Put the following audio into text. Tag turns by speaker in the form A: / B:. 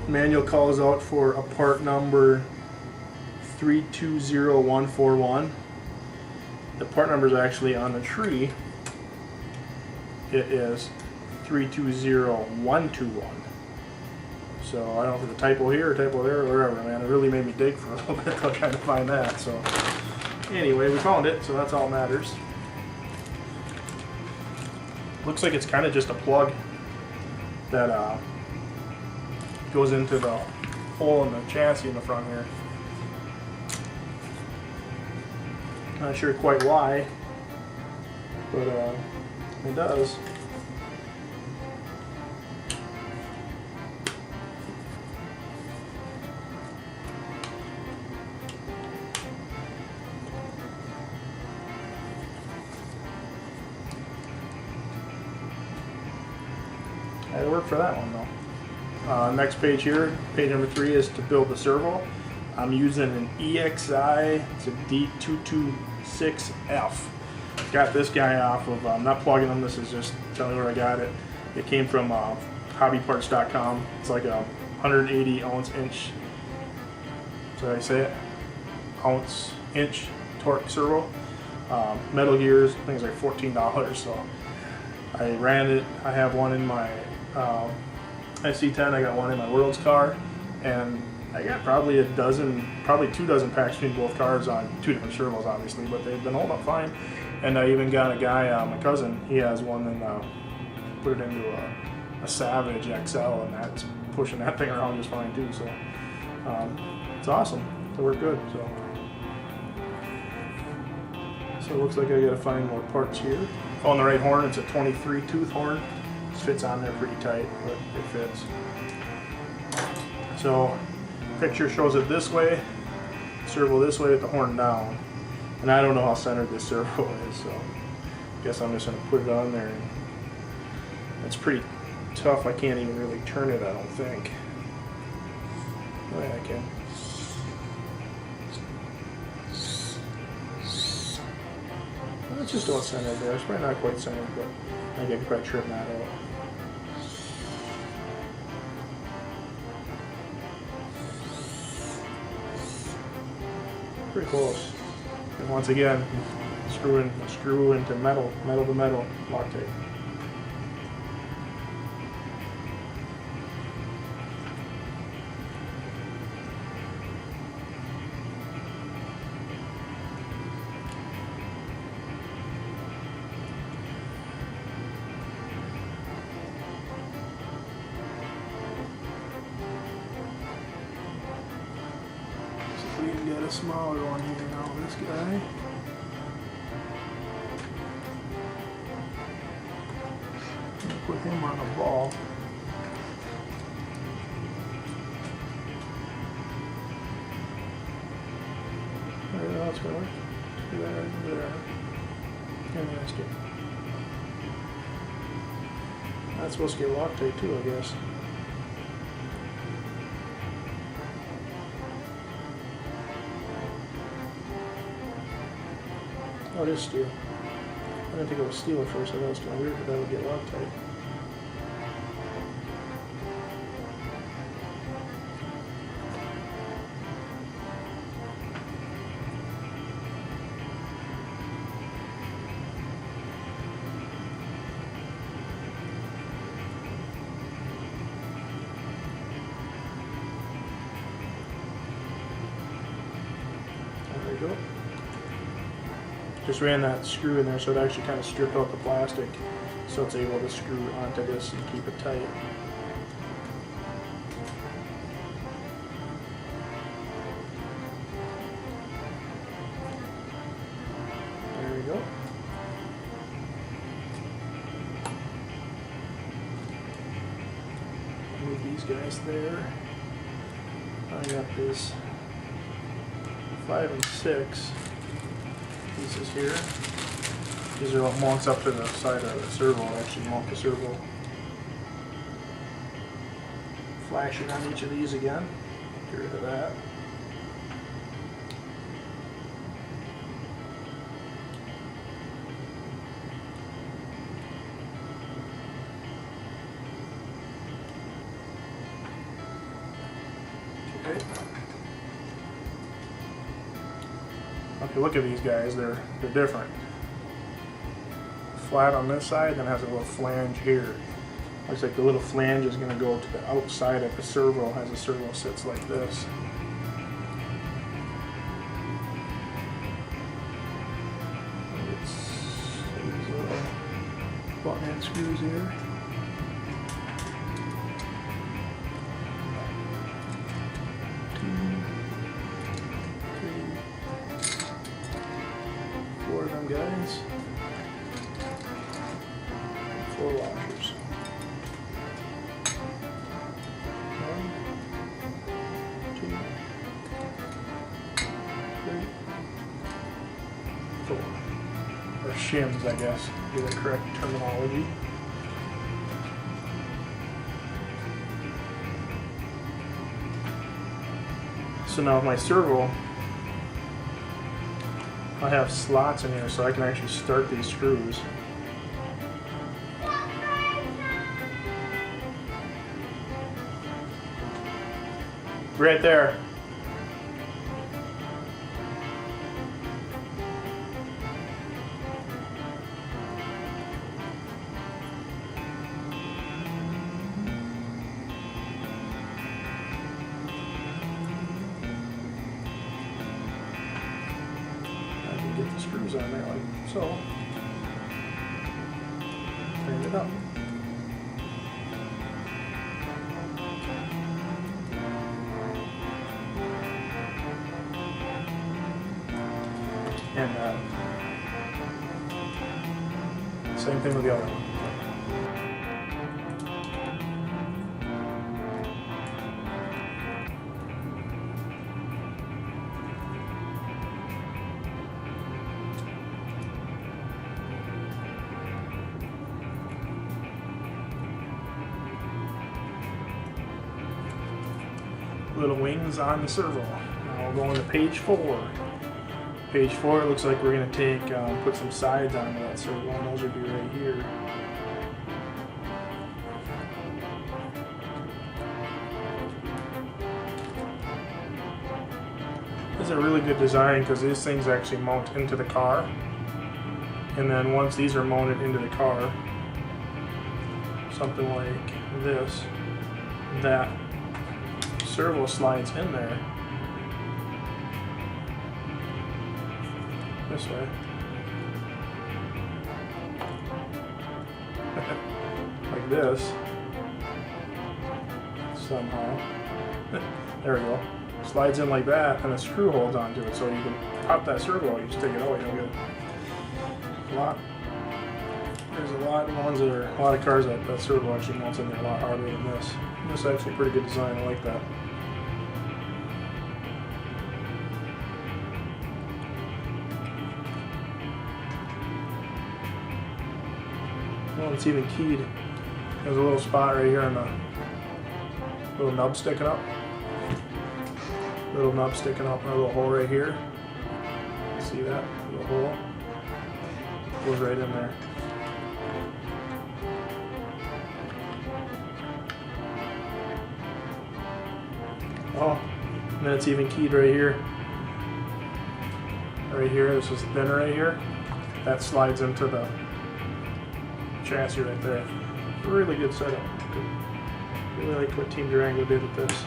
A: Manual calls out for a part number 320141. The part number is actually on the tree. It is 320121. So I don't know if it's a typo here or typo there or wherever, man. It really made me dig for a little bit trying to find that. So anyway, we found it, so that's all that matters. Looks like it's kind of just a plug that goes into the hole in the chassis in the front here. Not sure quite why, but it does. Had to work for that one though. Next page here, page number 3 is to build the servo. I'm using an EXI, it's a D226F. Got this guy off of, I'm not plugging them, this is just telling you where I got it. It came from hobbyparts.com. It's like a 180 ounce inch, so did I say it? Inch torque servo. Metal gears, I think it's like $14, so I ran it. I have one in my SC10, I got one in my World's car, and I got probably a dozen, probably 2 dozen packs between both cars on 2 different servos, obviously, but they've been holding up fine. And I even got a guy, my cousin, he has one, and put it into a Savage XL, and that's pushing that thing around just fine too. So it's awesome. It worked good. So it looks like I gotta find more parts here. On the right horn, it's a 23 tooth horn. It fits on there pretty tight, but it fits. So picture shows it this way, servo this way with the horn down. And I don't know how centered this servo is, so I guess I'm just gonna put it on there. And it's pretty tough. I can't even really turn it, I don't think. Oh yeah, I can. It's just about centered there. It's probably not quite centered, but I think I could probably trim that out. Pretty close. And once again, screw into metal to metal Loctite. We can get a smaller one here now, this guy. Put him on a ball. There, that's gonna work. There. And that's good. That's supposed to get Loctite too, I guess. Oh, it is steel. I didn't think it was steel at first. I thought it was kind of weird that that would get Loctite. There we go. Just ran that screw in there so it actually kind of stripped out the plastic so it's able to screw onto this and keep it tight. There we go. Move these guys there. I got this 5 and 6 pieces here. These are what mounts up to the side of the servo, actually mount the servo. Flashing on each of these again. Get rid of that. right? Okay, look at these guys. They're different. Flat on this side, then has a little flange here. Looks like the little flange is going to go to the outside of the servo as the servo sits like this. These little button head screws here. Four of them guys. 4 washers. 1, 2, 3, 4. Or shims, I guess, would be the correct terminology. So now with my servo, I have slots in here so I can actually start these screws. Right there. I can get the screws on there like so. Turn it up. And same thing with the other one. Little wings on the servo. Now we'll go into page 4. Page 4 looks like we're going to take, put some sides onto that servo, and those would be right here. This is a really good design because these things actually mount into the car. And then once these are mounted into the car, something like this, that servo slides in there. This way. Like this. Somehow. There we go. Slides in like that, and a screw holds onto it, so you can pop that servo, you just take it out, you'll get a lot. There's a lot of ones that are, a lot of cars that servo actually mounts in there a lot harder than this. This is actually a pretty good design, I like that. Well, it's even keyed. There's a little spot right here on the little nub sticking up. Little nub sticking up, and a little hole right here. See that? Little hole. Goes right in there. Oh, and then it's even keyed right here. Right here, this is thinner right here. That slides into the chassis right there. Really good setup. Really like what Team Durango did with this.